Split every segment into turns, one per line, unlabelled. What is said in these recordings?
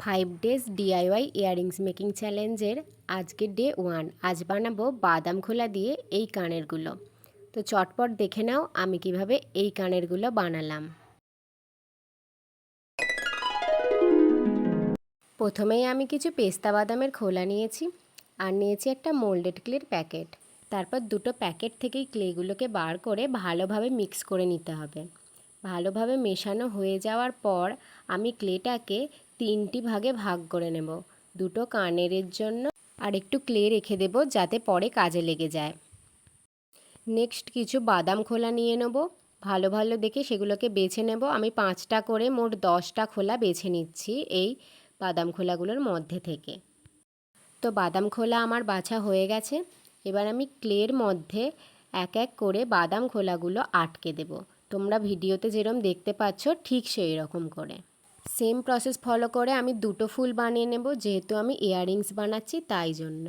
5 days DIY earrings making চ্যালেঞ্জের আজকে day 1। আজ বানাবো বাদাম খোলা দিয়ে এই কানেরগুলো। তো চটপট দেখে নাও আমি কিভাবে এই কানেরগুলো বানালাম। প্রথমেই আমি কিছু পেস্তা বাদামের খোলা নিয়েছি আর নিয়েছি একটা মোল্ডেড ক্লের প্যাকেট। তারপর দুটো প্যাকেট থেকেই ক্লেগুলোকে বার করে ভালোভাবে মিক্স করে নিতে হবে। ভালোভাবে মেশানো হয়ে যাওয়ার পর আমি ক্লেটাকে 3টি ভাগে ভাগ করে নেব। দুটো কানেরের জন্য আর একটু ক্লে রেখে দেব যাতে পরে কাজে লেগে যায়। নেক্সট কিছু বাদাম খোলা নিয়ে নেব, ভালো ভালো দেখে সেগুলোকে বেছে নেব। আমি 5টা করে মোট 10টা খোলা বেছে নিচ্ছি এই বাদাম খোলাগুলোর মধ্যে থেকে। তো বাদাম খোলা আমার বাছা হয়ে গেছে। এবার আমি ক্লের মধ্যে এক এক করে বাদাম খোলাগুলো আটকে দেব। তোমরা ভিডিওতে যেরকম দেখতে পাচ্ছ ঠিক সেই রকম করে সেম প্রসেস ফলো করে আমি দুটো ফুল বানিয়ে নেব, যেহেতু আমি ইয়াররিংস বানাচ্ছি তাই জন্য।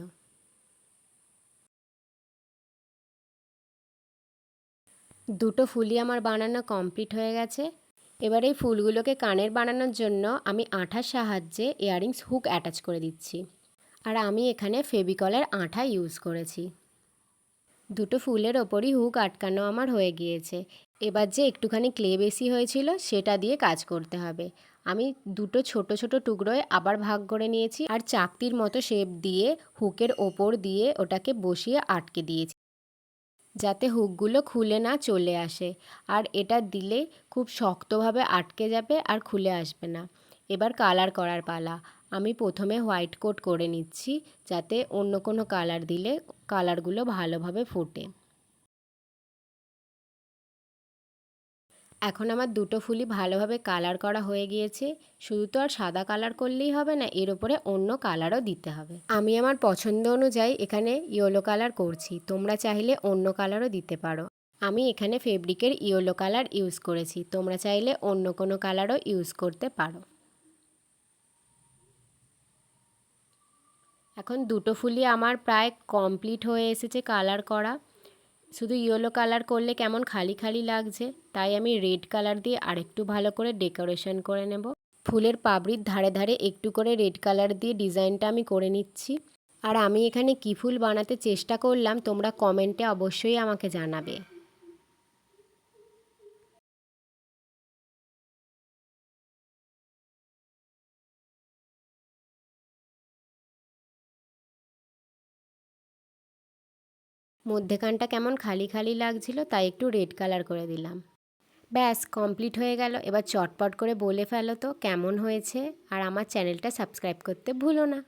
দুটো ফুলই আমার বানানো কমপ্লিট হয়ে গেছে। এবার এই ফুলগুলোকে কানের বানানোর জন্য আমি আঠার সাহায্যে ইয়াররিংস হুক অ্যাটাচ করে দিচ্ছি। আর আমি এখানে ফেভিকলের আঠা ইউজ করেছি। দুটো ফুলের ওপরই হুক আটকানো আমার হয়ে গিয়েছে। এবার যে একটুখানি ক্লে বেশি হয়েছিল সেটা দিয়ে কাজ করতে হবে। আমি দুটো ছোট ছোট টুকরোয় আবার ভাগ করে নিয়েছি আর চাকতির মতো শেপ দিয়ে হুকের ওপর দিয়ে ওটাকে বসিয়ে আটকে দিয়েছি, যাতে হুকগুলো খুলে না চলে আসে। আর এটা দিলে খুব শক্তভাবে আটকে যাবে আর খুলে আসবে না। এবার কালার করার পালা। আমি প্রথমে হোয়াইট কোট করে নিচ্ছি, যাতে অন্য কোনো কালার দিলে কালারগুলো ভালোভাবে ফোটে। এখন আমার দুটো ফুলই ভালোভাবে কালার করা হয়ে গিয়েছে। শুধু তো আর সাদা কালার করলেই হবে না, এর উপরে অন্য কালারও দিতে হবে। আমি আমার পছন্দ অনুযায়ী এখানে ইয়েলো কালার করছি, তোমরা চাইলে অন্য কালারও দিতে পারো। আমি এখানে ফেব্রিকের ইয়েলো কালার ইউজ করেছি, তোমরা চাইলে অন্য কোনো কালারও ইউজ করতে পারো। এখন দুটো ফুলই আমার প্রায় কমপ্লিট হয়ে এসেছে কালার করা। শুধু ইয়েলো কালার করলে কেমন খালি খালি লাগছে, তাই আমি রেড কালার দিয়ে আরেকটু ভালো করে ডেকোরেশন করে নেব। ফুলের পাপড়ির ধারে ধারে একটু করে রেড কালার দিয়ে ডিজাইনটা আমি করে নিচ্ছি। আর আমি এখানে কী ফুল বানাতে চেষ্টা করলাম তোমরা কমেন্টে অবশ্যই আমাকে জানাবে। মধ্যেখানটা কেমন খালি খালি লাগছিল, তাই একটু রেড কালার করে দিলাম। ব্যাস কমপ্লিট হয়ে গেল। এবার চটপট করে বলে ফেলো তো কেমন হয়েছে, আর আমার চ্যানেলটা সাবস্ক্রাইব করতে ভুলো না।